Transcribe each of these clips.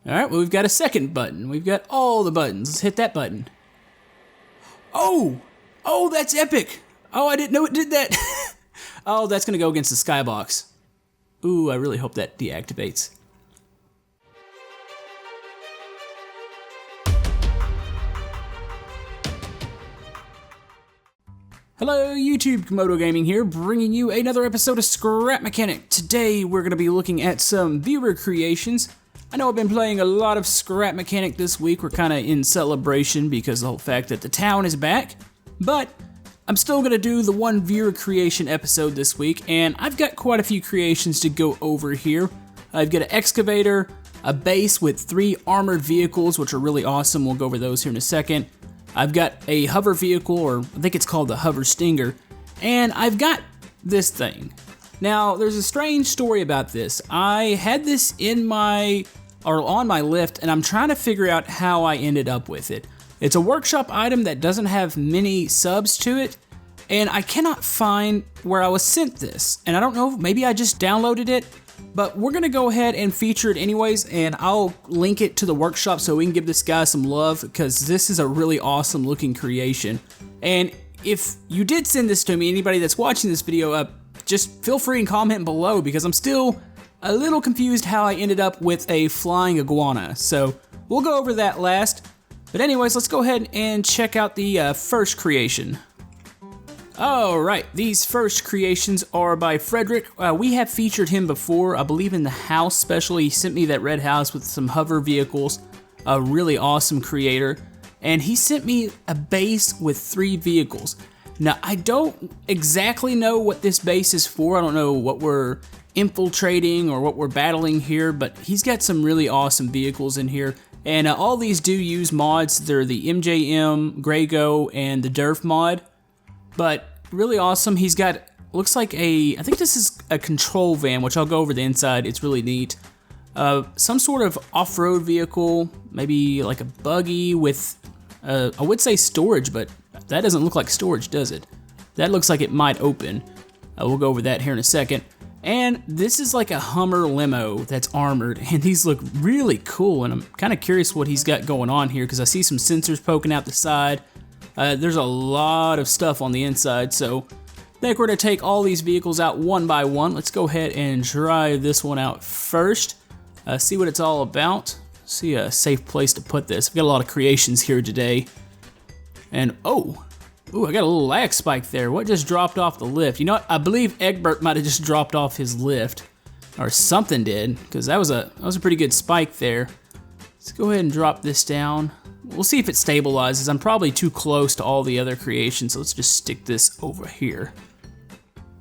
Alright, well we've got a second button. We've got all the buttons. Let's hit that button. Oh! Oh, that's epic! Oh, I didn't know it did that. Oh, that's gonna go against the skybox. Ooh, I really hope that deactivates. Hello YouTube, Camodo Gaming here, bringing you another episode of Scrap Mechanic. Today we're going to be looking at some viewer creations. I know I've been playing a lot of Scrap Mechanic this week. We're kind of in celebration because of the whole fact that the town is back. But I'm still going to do the one viewer creation episode this week, and I've got quite a few creations to go over here. I've got an excavator, a base with 3 armored vehicles, which are really awesome. We'll go over those here in a second. I've got a hover vehicle, or I think it's called the Hover Stinger, and I've got this thing. Now, there's a strange story about this. I had this on my lift, and I'm trying to figure out how I ended up with it. It's a workshop item that doesn't have many subs to it, and I cannot find where I was sent this. And I don't know, maybe I just downloaded it, but we're gonna go ahead and feature it anyways, and I'll link it to the workshop so we can give this guy some love, because this is a really awesome looking creation. And if you did send this to me, anybody that's watching this video, just feel free and comment below, because I'm still a little confused how I ended up with a flying iguana. So we'll go over that last. But anyways, let's go ahead and check out the first creation. Alright, these first creations are by Frederick. We have featured him before, I believe in the house special. He sent me that red house with some hover vehicles, a really awesome creator. And he sent me a base with 3 vehicles. Now, I don't exactly know what this base is for. I don't know what we're infiltrating or what we're battling here, but he's got some really awesome vehicles in here. And all these do use mods. They're the MJM, Graygo, and the Derf mod. But really awesome. He's got, looks like I think this is a control van, which I'll go over the inside. It's really neat. Some sort of off-road vehicle, maybe like a buggy with, I would say storage, but that doesn't look like storage, does it? That looks like it might open. We'll go over that here in a second. And this is like a Hummer limo that's armored, and these look really cool, and I'm kind of curious what he's got going on here, because I see some sensors poking out the side. There's a lot of stuff on the inside, so I think we're going to take all these vehicles out one by one. Let's go ahead and try this one out first, see what it's all about, see a safe place to put this. We've got a lot of creations here today. And ooh, I got a little lag spike there. What just dropped off the lift? You know what? I believe Egbert might have just dropped off his lift, or something did, because that was a pretty good spike there. Let's go ahead and drop this down. We'll see if it stabilizes. I'm probably too close to all the other creations, so let's just stick this over here.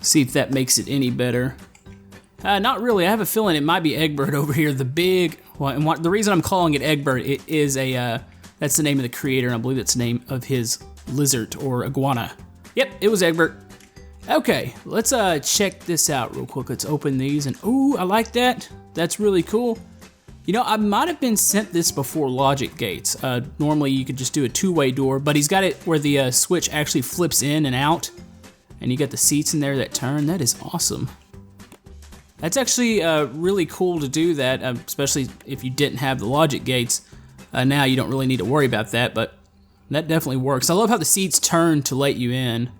See if that makes it any better. Not really. I have a feeling it might be Egbert over here. The big, well, and the reason I'm calling it Egbert, it is that's the name of the creator, and I believe that's the name of his lizard or iguana. Yep, it was Egbert. Okay, let's check this out real quick. Let's open these, and ooh, I like that. That's really cool. You know, I might have been sent this before logic gates. Normally you could just do a 2-way door, but he's got it where the switch actually flips in and out, and you got the seats in there that turn. That is awesome. That's actually really cool to do that, especially if you didn't have the logic gates. Now you don't really need to worry about that, but that definitely works. I love how the seats turn to let you in.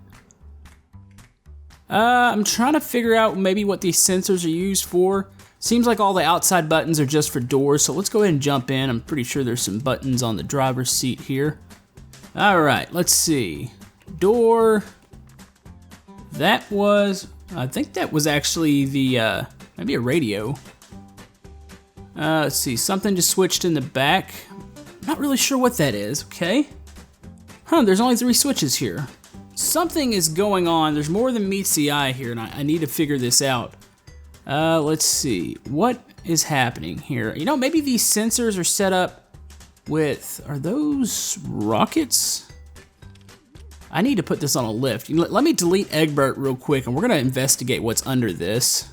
I'm trying to figure out maybe what these sensors are used for. Seems like all the outside buttons are just for doors, so let's go ahead and jump in. I'm pretty sure there's some buttons on the driver's seat here. All right, let's see. Door. I think that was actually the, maybe a radio. Let's see, something just switched in the back. Not really sure what that is, okay. There's only 3 switches here. Something is going on. There's more than meets the eye here, and I need to figure this out. Let's see, what is happening here? You know, maybe these sensors are set up with, are those rockets? I need to put this on a lift. Let me delete Egbert real quick, and we're gonna investigate what's under this.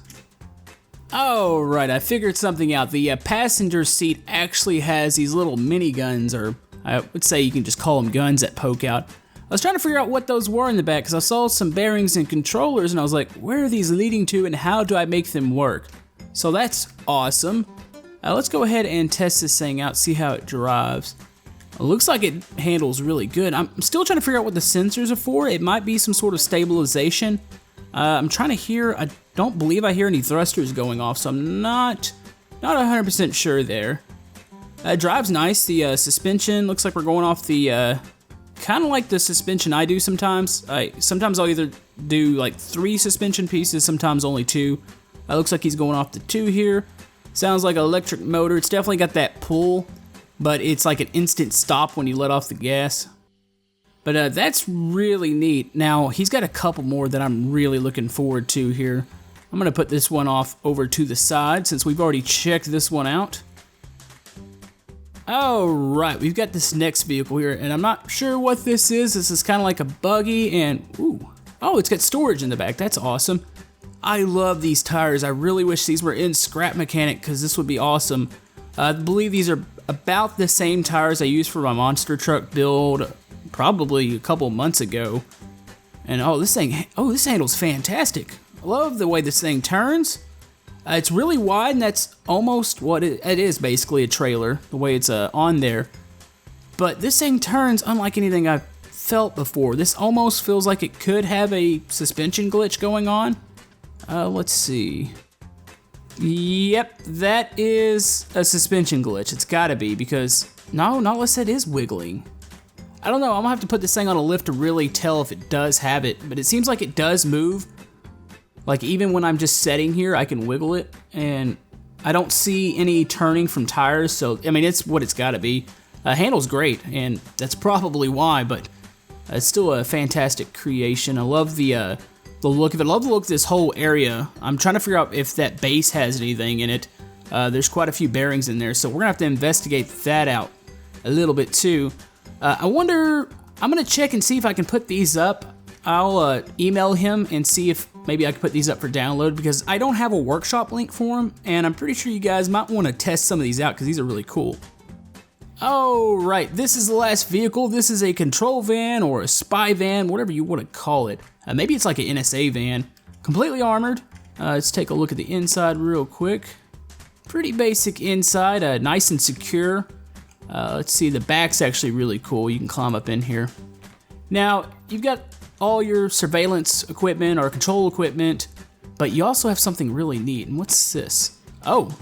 All right, I figured something out. The passenger seat actually has these little mini guns, or I would say you can just call them guns that poke out. I was trying to figure out what those were in the back because I saw some bearings and controllers, and I was like, where are these leading to and how do I make them work? So that's awesome. Let's go ahead and test this thing out, see how it drives. It looks like it handles really good. I'm still trying to figure out what the sensors are for. It might be some sort of stabilization. I'm trying to hear, I don't believe I hear any thrusters going off, so I'm not 100% sure there. It drives nice. The suspension looks like we're going off the, kind of like the suspension I do sometimes. Sometimes I'll either do like 3 suspension pieces, sometimes only 2. Looks like he's going off the 2 here. Sounds like an electric motor. It's definitely got that pull, but it's like an instant stop when you let off the gas. But that's really neat. Now, he's got a couple more that I'm really looking forward to here. I'm going to put this one off over to the side since we've already checked this one out. Alright, we've got this next vehicle here, and I'm not sure what this is. This is kind of like a buggy, and ooh, oh, it's got storage in the back. That's awesome. I love these tires. I really wish these were in Scrap Mechanic because this would be awesome. I believe these are about the same tires I used for my monster truck build probably a couple months ago. And this handles fantastic. I love the way this thing turns. It's really wide, and that's almost what it is, basically a trailer, the way it's on there. But this thing turns unlike anything I've felt before. This almost feels like it could have a suspension glitch going on. Let's see. Yep, that is a suspension glitch. It's gotta be, because no, not unless it is wiggling. I don't know, I'm gonna have to put this thing on a lift to really tell if it does have it, but it seems like it does move. Like even when I'm just sitting here, I can wiggle it, and I don't see any turning from tires, so I mean, it's what it's gotta be. Handles great, and that's probably why, but it's still a fantastic creation. I love the look of it. I love the look of this whole area. I'm trying to figure out if that base has anything in it. There's quite a few bearings in there, so we're gonna have to investigate that out a little bit too. I wonder, I'm gonna check and see if I can put these up. I'll email him and see if maybe I can put these up for download, because I don't have a workshop link for them, and I'm pretty sure you guys might want to test some of these out because these are really cool. Alright, this is the last vehicle. This is a control van or a spy van, whatever you want to call it. Maybe it's like an NSA van. Completely armored. Let's take a look at the inside real quick. Pretty basic inside, nice and secure. Let's see, the back's actually really cool. You can climb up in here. Now, you've got all your surveillance equipment or control equipment, but you also have something really neat. And what's this? Oh,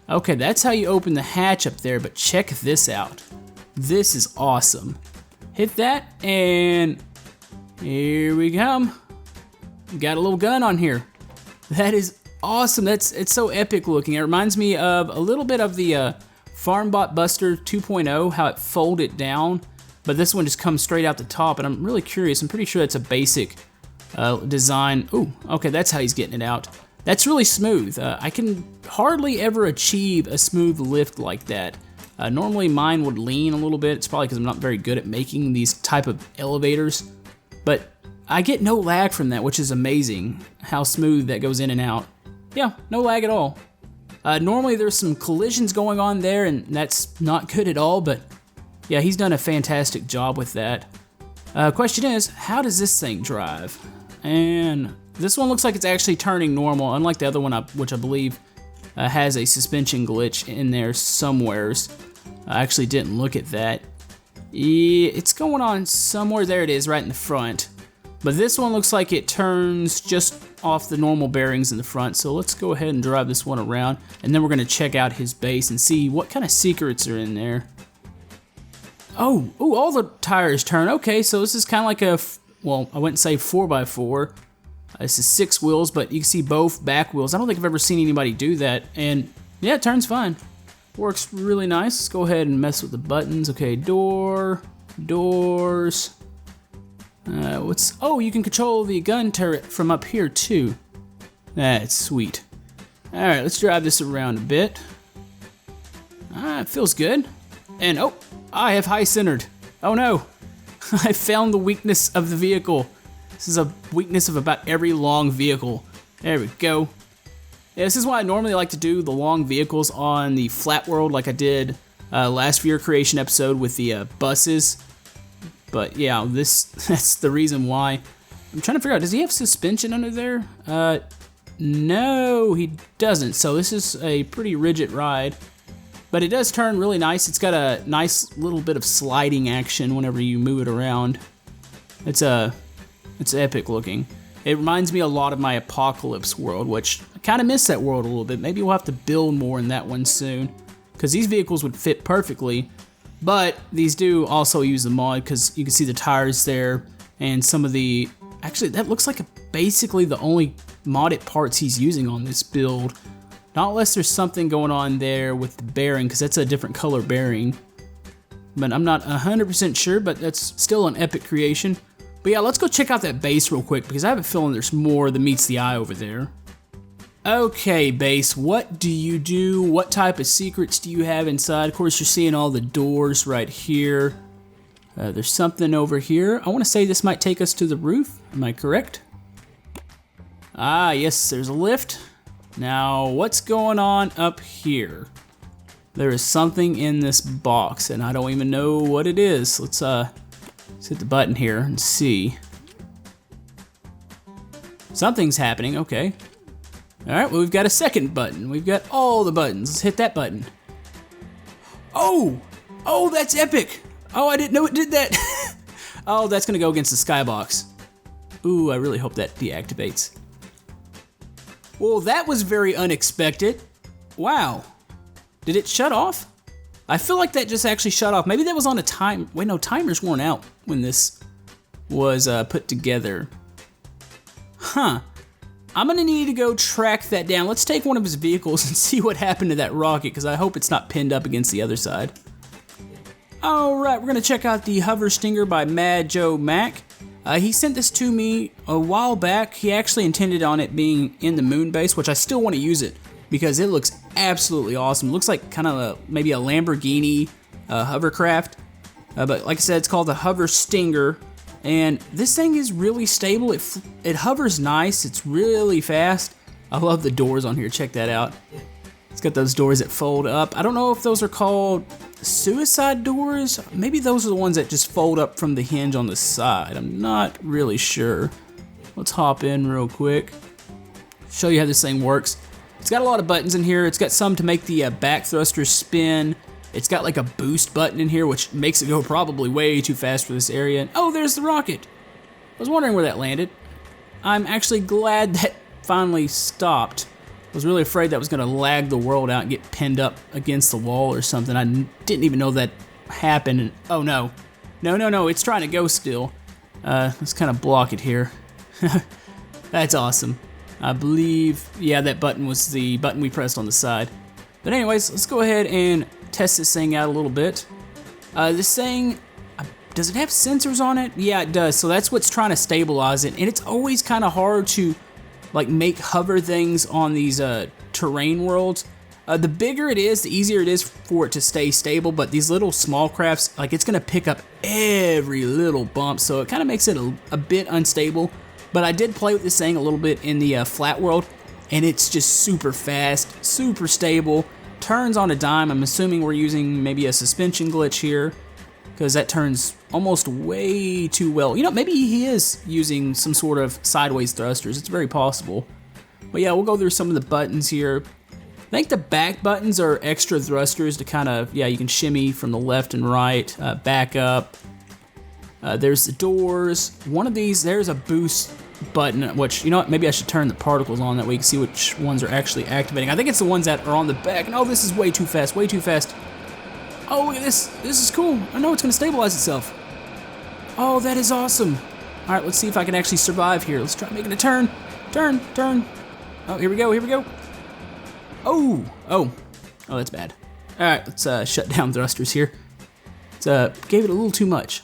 okay, that's how you open the hatch up there, but check this out. This is awesome. Hit that, and here we come. We got a little gun on here. That is awesome. It's so epic looking. It reminds me of a little bit of the FarmBot Buster 2.0, how it folded down, but this one just comes straight out the top, and I'm really curious. I'm pretty sure that's a basic design. Ooh, okay, that's how he's getting it out. That's really smooth. I can hardly ever achieve a smooth lift like that. Normally mine would lean a little bit. It's probably because I'm not very good at making these type of elevators, but I get no lag from that, which is amazing, how smooth that goes in and out. Yeah, no lag at all. Normally there's some collisions going on there, and that's not good at all, but yeah, he's done a fantastic job with that. Question is, how does this thing drive? And this one looks like it's actually turning normal, unlike the other one, which I believe has a suspension glitch in there somewheres. I actually didn't look at that. Yeah, it's going on somewhere. There it is, right in the front. But this one looks like it turns just off the normal bearings in the front. So let's go ahead and drive this one around, and then we're gonna check out his base and see what kind of secrets are in there. Oh, all the tires turn. Okay, so this is kind of like a, well, I wouldn't say 4x4. This is 6 wheels, but you can see both back wheels. I don't think I've ever seen anybody do that, and yeah, it turns fine. Works really nice. Let's go ahead and mess with the buttons. Okay, doors. Oh, you can control the gun turret from up here too. That's sweet. All right, let's drive this around a bit. It feels good. And oh, I have high centered. Oh no, I found the weakness of the vehicle. This is a weakness of about every long vehicle. There we go. Yeah, this is why I normally like to do the long vehicles on the flat world, like I did last Viewer Creation episode with the buses. But yeah, that's the reason why. I'm trying to figure out, does he have suspension under there? No, he doesn't. So this is a pretty rigid ride, but it does turn really nice. It's got a nice little bit of sliding action whenever you move it around. It's epic looking. It reminds me a lot of my Apocalypse world, which I kind of miss that world a little bit. Maybe we'll have to build more in that one soon, because these vehicles would fit perfectly, but these do also use the mod, because you can see the tires there, and some of the, actually that looks like basically the only modded parts he's using on this build. Not unless there's something going on there with the bearing, because that's a different color bearing. But I'm not 100% sure, but that's still an epic creation. But yeah, let's go check out that base real quick, because I have a feeling there's more than meets the eye over there. Okay, base, what do you do? What type of secrets do you have inside? Of course, you're seeing all the doors right here. There's something over here. I want to say this might take us to the roof. Am I correct? Ah, yes, there's a lift. Now, what's going on up here? There is something in this box, and I don't even know what it is. Let's hit the button here and see. Something's happening, okay. All right, well, we've got a second button. We've got all the buttons. Let's hit that button. Oh, that's epic. Oh, I didn't know it did that. Oh, that's gonna go against the skybox. Ooh, I really hope that deactivates. Well, that was very unexpected. Wow, did it shut off? I feel like that just actually shut off. Maybe that was on a time. Wait, no, timer's worn out when this was put together. Huh. I'm gonna need to go track that down. Let's take one of his vehicles and see what happened to that rocket, because I hope it's not pinned up against the other side. All right, we're gonna check out the Hover Stinger by Mad Joe Mac. He sent this to me a while back. He actually intended on it being in the moon base, which I still want to use it, because it looks absolutely awesome. It looks like kind of maybe a Lamborghini hovercraft. But like I said, it's called the Hover Stinger. And this thing is really stable. It hovers nice. It's really fast. I love the doors on here. Check that out. It's got those doors that fold up. I don't know if those are called suicide doors. Maybe those are the ones that just fold up from the hinge on the side. I'm not really sure. Let's hop in real quick. Show you how this thing works. It's got a lot of buttons in here. It's got some to make the back thrusters spin. It's got like a boost button in here, which makes it go probably way too fast for this area. And oh, there's the rocket. I was wondering where that landed. I'm actually glad that finally stopped. I was really afraid that was gonna lag the world out and get pinned up against the wall or something. I didn't even know that happened. And, oh no. No, it's trying to go still. Let's kind of block it here. That's awesome. I believe, yeah, that button was the button we pressed on the side. But anyways, let's go ahead and test this thing out a little bit. This thing, does it have sensors on it? Yeah, it does. So that's what's trying to stabilize it. And it's always kind of hard to like make hover things on these terrain worlds. The bigger it is, the easier it is for it to stay stable. But these little small crafts, like it's gonna pick up every little bump. So it kind of makes it a bit unstable. But I did play with this thing a little bit in the flat world, and it's just super fast, super stable. Turns on a dime. I'm assuming we're using maybe a suspension glitch here, because that turns almost way too well. You know, maybe he is using some sort of sideways thrusters. It's very possible. But yeah, we'll go through some of the buttons here. I think the back buttons are extra thrusters to kind of, yeah, you can shimmy from the left and right, back up. There's the doors. One of these, there's a boost button, which, you know what, maybe I should turn the particles on, that way you can see which ones are actually activating. I think it's the ones that are on the back. And oh, this is way too fast, way too fast. Oh, look at this. This is cool. I know it's going to stabilize itself. Oh, that is awesome. All right, let's see if I can actually survive here. Let's try making a turn. Turn. Oh, here we go. Oh, that's bad. All right, let's shut down thrusters here. Let's, gave it a little too much.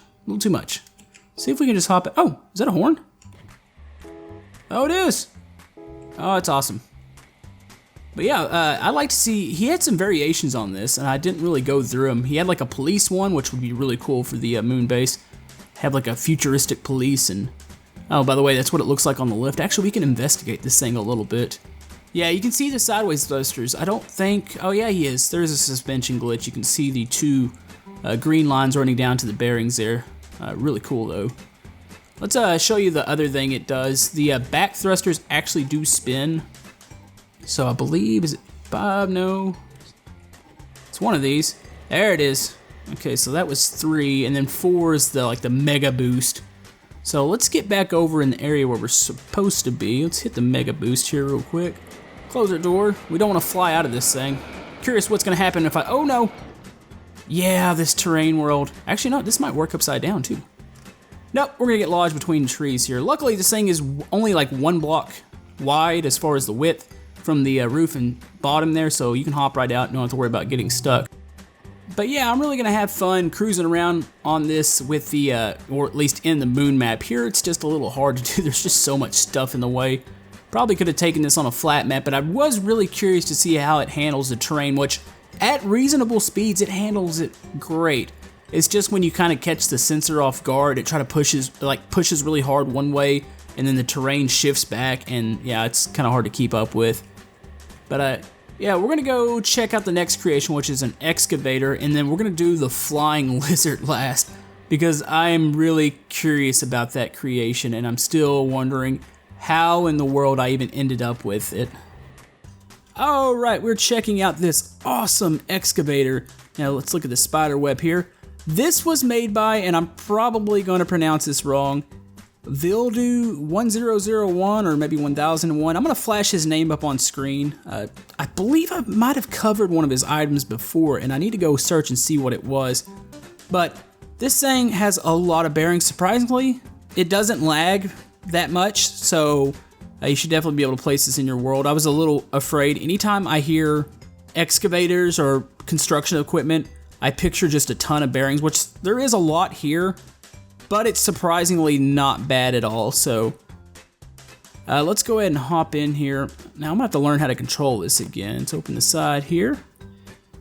See if we can just hop it. Oh, is that a horn? Oh, it is. Oh, it's awesome. But yeah, I like to see, he had some variations on this, and I didn't really go through them. He had like a police one, which would be really cool for the moon base. Have like a futuristic police, and oh, by the way, that's what it looks like on the lift. Actually, we can investigate this thing a little bit. Yeah, you can see the sideways thrusters. I don't think, oh yeah, he is. There's a suspension glitch. You can see the two green lines running down to the bearings there. Really cool though. Let's show you the other thing it does. The back thrusters actually do spin. So I believe, is it 5? No. It's one of these. There it is. Okay, so that was 3, and then 4 is the mega boost. So let's get back over in the area where we're supposed to be. Let's hit the mega boost here real quick. Close our door. We don't want to fly out of this thing. Curious what's gonna happen if oh no! Yeah, this terrain world. Actually, no, this might work upside down too. Nope, we're gonna get lodged between trees here. Luckily, this thing is only like 1 block wide as far as the width from the roof and bottom there, so you can hop right out and don't have to worry about getting stuck. But yeah, I'm really gonna have fun cruising around on this with the, or at least in the moon map. Here, it's just a little hard to do. There's just so much stuff in the way. Probably could have taken this on a flat map, but I was really curious to see how it handles the terrain, which at reasonable speeds, it handles it great. It's just when you kind of catch the sensor off guard, it pushes really hard one way, and then the terrain shifts back, and yeah, it's kind of hard to keep up with. But yeah, we're gonna go check out the next creation, which is an excavator, and then we're gonna do the flying lizard last, because I'm really curious about that creation, and I'm still wondering how in the world I even ended up with it. Alright, we're checking out this awesome excavator. Now let's look at the spider web here. This was made by, and I'm probably going to pronounce this wrong, Vildu 1001 or maybe 1001. I'm going to flash his name up on screen. I believe I might have covered one of his items before, and I need to go search and see what it was. But this thing has a lot of bearings. Surprisingly, it doesn't lag that much, so you should definitely be able to place this in your world. I was a little afraid. Anytime I hear excavators or construction equipment, I picture just a ton of bearings, which there is a lot here, but it's surprisingly not bad at all. So let's go ahead and hop in here. Now I'm gonna have to learn how to control this again. Let's open the side here.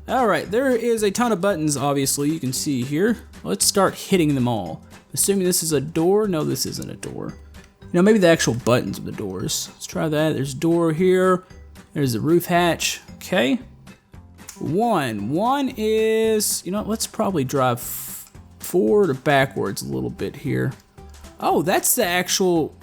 All right, there is a ton of buttons, obviously, you can see here. Let's start hitting them all. Assuming this is a door. No, this isn't a door. You know, maybe the actual buttons of the doors. Let's try that. There's a door here. There's the roof hatch. Okay. One is, you know, let's probably drive forward or backwards a little bit here. Oh, that's the actual,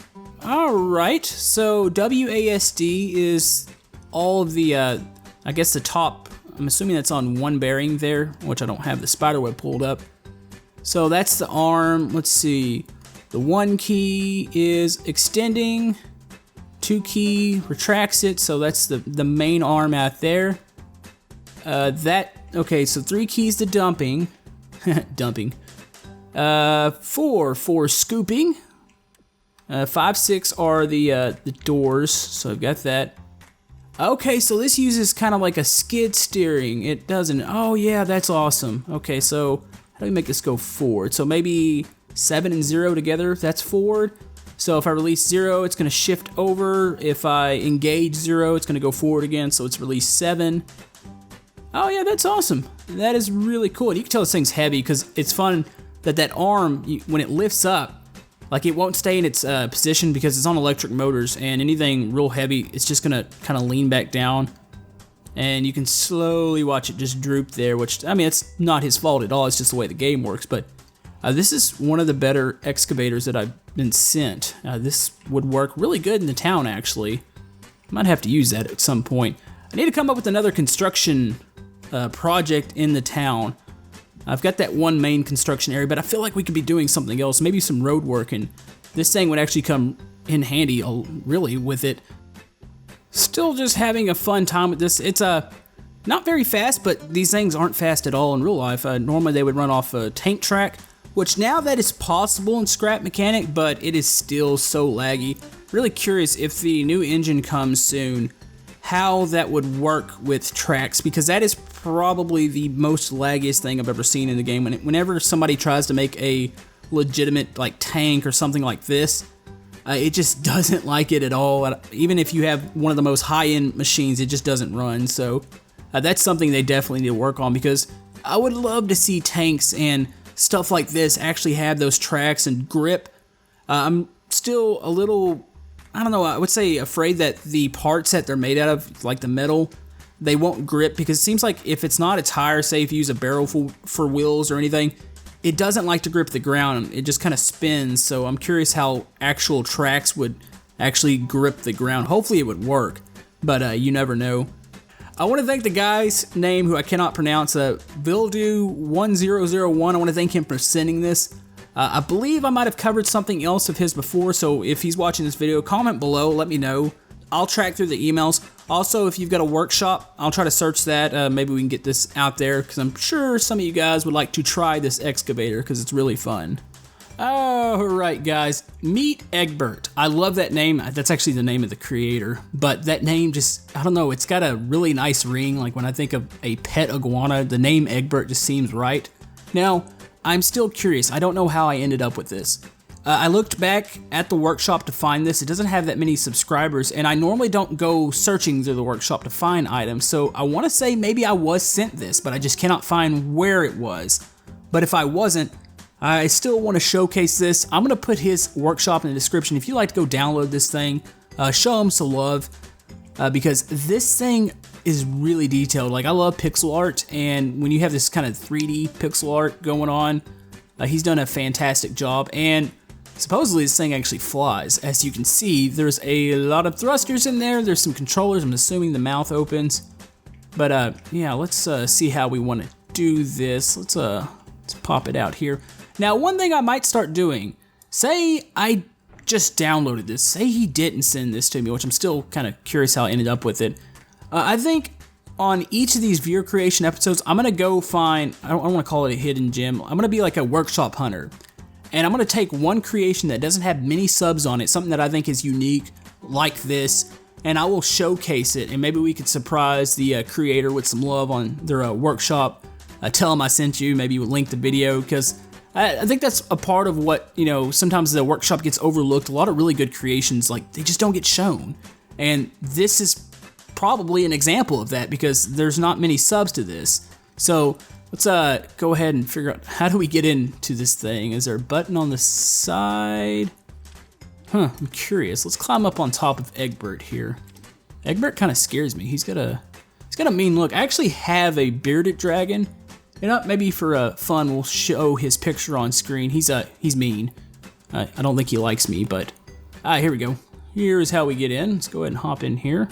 all right. So WASD is all of the, I guess the top, I'm assuming that's on one bearing there, which I don't have the spiderweb pulled up. So that's the arm. Let's see. The 1 key is extending, 2 key retracts it, so that's the main arm out there. Okay, so 3 keys to dumping, dumping. 4 for scooping. 5, 6 are the doors, so I've got that. Okay, so this uses kind of like a skid steering. It doesn't. Oh yeah, that's awesome. Okay, so how do we make this go forward? So maybe 7 and 0 together, that's forward. So if I release 0, it's gonna shift over. If I engage 0, it's gonna go forward again, so it's release 7. Oh yeah, that's awesome. That is really cool. And you can tell this thing's heavy because it's fun that arm, when it lifts up, like it won't stay in its position because it's on electric motors, and anything real heavy, it's just gonna kind of lean back down. And you can slowly watch it just droop there, which, I mean, it's not his fault at all, it's just the way the game works, but this is one of the better excavators that I've been sent. This would work really good in the town, actually. Might have to use that at some point. I need to come up with another construction project in the town. I've got that one main construction area, but I feel like we could be doing something else, maybe some road work, and this thing would actually come in handy, really, with it. Still just having a fun time with this. It's not very fast, but these things aren't fast at all in real life. Normally they would run off a tank track, which now that is possible in Scrap Mechanic, but it is still so laggy. Really curious if the new engine comes soon, how that would work with tracks, because that is probably the most laggiest thing I've ever seen in the game. Whenever somebody tries to make a legitimate like tank or something like this, it just doesn't like it at all. Even if you have one of the most high-end machines, it just doesn't run. So that's something they definitely need to work on, because I would love to see tanks and stuff like this actually have those tracks and grip. I'm still a little, I don't know, I would say afraid that the parts that they're made out of, like the metal, they won't grip, because it seems like if it's not a tire, say if you use a barrel for wheels or anything, it doesn't like to grip the ground. It just kind of spins, so I'm curious how actual tracks would actually grip the ground. Hopefully it would work, but you never know. I want to thank the guy's name, who I cannot pronounce, Vildu1001. I want to thank him for sending this. I believe I might have covered something else of his before, so if he's watching this video, comment below, let me know. I'll track through the emails. Also, if you've got a workshop, I'll try to search that. Maybe we can get this out there, because I'm sure some of you guys would like to try this excavator, because it's really fun. Alright guys, meet Egbert. I love that name. That's actually the name of the creator, but that name just, I don't know, it's got a really nice ring. Like when I think of a pet iguana, the name Egbert just seems right. Now, I'm still curious. I don't know how I ended up with this. I looked back at the workshop to find this. It doesn't have that many subscribers, and I normally don't go searching through the workshop to find items, so I want to say maybe I was sent this, but I just cannot find where it was. But if I wasn't, I still want to showcase this. I'm going to put his workshop in the description. If you'd like to go download this thing, show him some love, because this thing is really detailed. Like, I love pixel art, and when you have this kind of 3D pixel art going on, he's done a fantastic job, and supposedly this thing actually flies. As you can see, there's a lot of thrusters in there. There's some controllers. I'm assuming the mouth opens. But yeah, let's see how we want to do this. Let's pop it out here. Now, one thing I might start doing, say I just downloaded this, say he didn't send this to me, which I'm still kind of curious how I ended up with it. I think on each of these viewer creation episodes, I'm going to go find, I don't want to call it a hidden gem, I'm going to be like a workshop hunter. And I'm going to take one creation that doesn't have many subs on it, something that I think is unique, like this, and I will showcase it, and maybe we could surprise the creator with some love on their workshop. Tell them I sent you, maybe you link the video, because I think that's a part of what, you know, sometimes the workshop gets overlooked. A lot of really good creations, like, they just don't get shown. And this is probably an example of that, because there's not many subs to this. So let's go ahead and figure out, how do we get into this thing? Is there a button on the side? I'm curious. Let's climb up on top of Egbert here. Egbert kind of scares me. He's got a mean look. I actually have a bearded dragon. You know, maybe for fun, we'll show his picture on screen. He's mean. I don't think he likes me, but here we go. Here's how we get in. Let's go ahead and hop in here.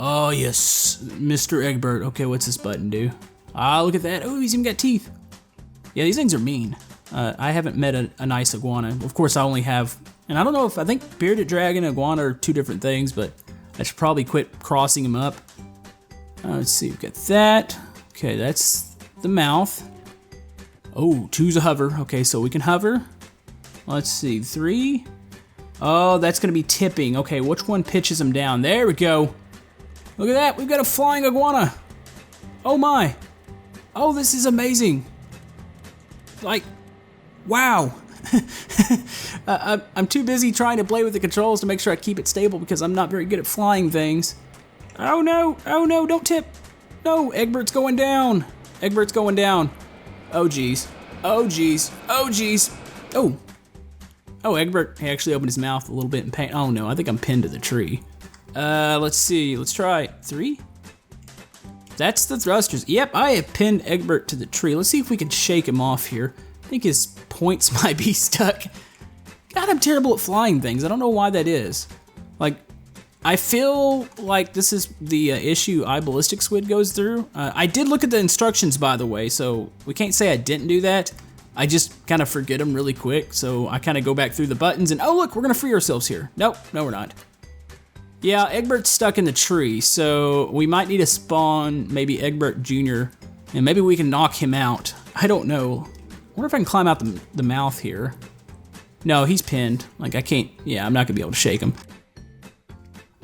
Oh yes, Mr. Egbert. Okay, what's this button do? Look at that. Oh, he's even got teeth. Yeah, these things are mean. I haven't met a nice iguana. Of course, I only have, and I don't know if, I think bearded dragon and iguana are two different things, but I should probably quit crossing them up. Let's see, we've got that. Okay, that's the mouth. Oh, choose a hover. Okay, so we can hover. Let's see, 3. Oh, that's gonna be tipping. Okay, which one pitches him down? There we go. Look at that, we've got a flying iguana. Oh my. Oh, this is amazing. Like, wow. I'm too busy trying to play with the controls to make sure I keep it stable, because I'm not very good at flying things. Oh no, don't tip. No, Egbert's going down. Egbert's going down. Oh geez. Oh geez. Oh geez. Oh. Oh, Egbert, he actually opened his mouth a little bit in pain. Oh no, I think I'm pinned to the tree. Let's see, let's try 3. That's the thrusters. Yep, I have pinned Egbert to the tree. Let's see if we can shake him off here. I think his points might be stuck. God, I'm terrible at flying things. I don't know why that is. Like, I feel like this is the issue iBallistic Squid goes through. I did look at the instructions, by the way, so we can't say I didn't do that. I just kind of forget them really quick, so I kind of go back through the buttons and, oh look, we're gonna free ourselves here. Nope, no we're not. Yeah, Egbert's stuck in the tree, so we might need to spawn maybe Egbert Jr., and maybe we can knock him out. I don't know. I wonder if I can climb out the mouth here. No, he's pinned. Like, I can't, yeah, I'm not gonna be able to shake him.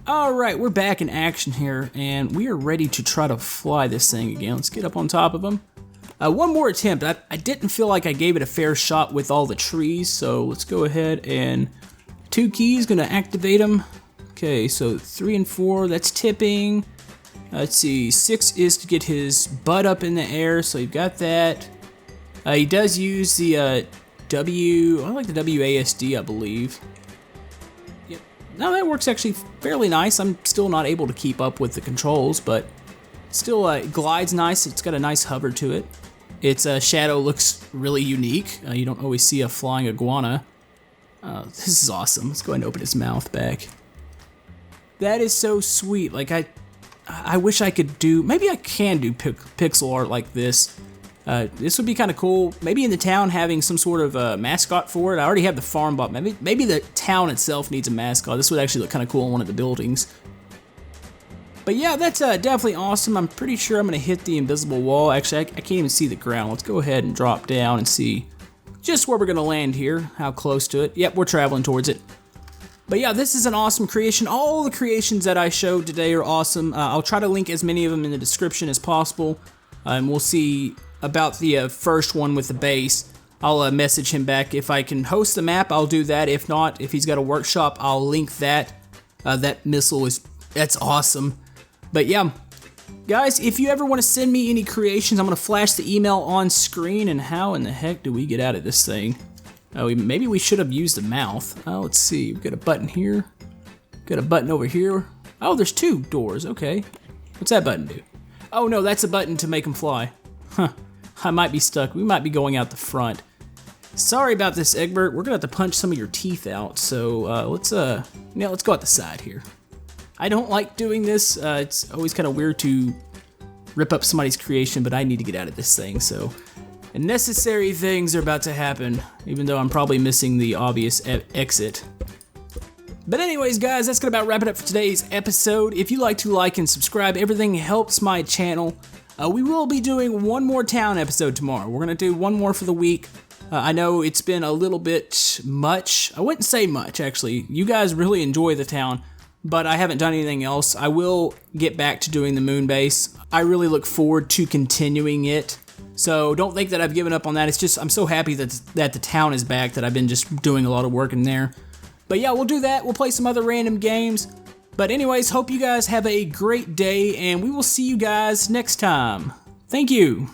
All right, we're back in action here, and we are ready to try to fly this thing again. Let's get up on top of him. One more attempt. I didn't feel like I gave it a fair shot with all the trees, so let's go ahead and 2 keys, gonna activate them. Okay, so 3 and 4, that's tipping. Let's see, 6 is to get his butt up in the air, so you've got that. He does use the I like the WASD, I believe. Yep. Now that works actually fairly nice. I'm still not able to keep up with the controls, but still glides nice. It's got a nice hover to it. Its shadow looks really unique. You don't always see a flying iguana. This is awesome. Let's go ahead and open his mouth back. That is so sweet. Like, I wish I could do, maybe I can do pixel art like this. This would be kind of cool. Maybe in the town having some sort of mascot for it. I already have the farm bot. Maybe the town itself needs a mascot. This would actually look kind of cool on one of the buildings. But yeah, that's definitely awesome. I'm pretty sure I'm going to hit the invisible wall. Actually, I can't even see the ground. Let's go ahead and drop down and see just where we're going to land here. How close to it. Yep, we're traveling towards it. But yeah, this is an awesome creation. All the creations that I showed today are awesome. I'll try to link as many of them in the description as possible. And we'll see about the first one with the base. I'll message him back. If I can host the map, I'll do that. If not, if he's got a workshop, I'll link that. That missile that's awesome. But yeah, guys, if you ever want to send me any creations, I'm going to flash the email on screen. And how in the heck do we get out of this thing? Oh, maybe we should have used the mouth. Let's see. We've got a button here. Got a button over here. Oh, there's two doors. Okay. What's that button do? Oh, no, that's a button to make them fly. Huh. I might be stuck. We might be going out the front. Sorry about this, Egbert. We're going to have to punch some of your teeth out. So let's go out the side here. I don't like doing this. It's always kind of weird to rip up somebody's creation, but I need to get out of this thing. So necessary things are about to happen, even though I'm probably missing the obvious exit. But anyways, guys, that's gonna about wrap it up for today's episode. If you like to like and subscribe, everything helps my channel. We will be doing one more town episode tomorrow. We're gonna do one more for the week. I know it's been a little bit much. I wouldn't say much, actually. You guys really enjoy the town, but I haven't done anything else. I will get back to doing the moon base. I really look forward to continuing it. So don't think that I've given up on that. It's just I'm so happy that the town is back that I've been just doing a lot of work in there. But yeah, we'll do that. We'll play some other random games. But anyways, hope you guys have a great day, and we will see you guys next time. Thank you.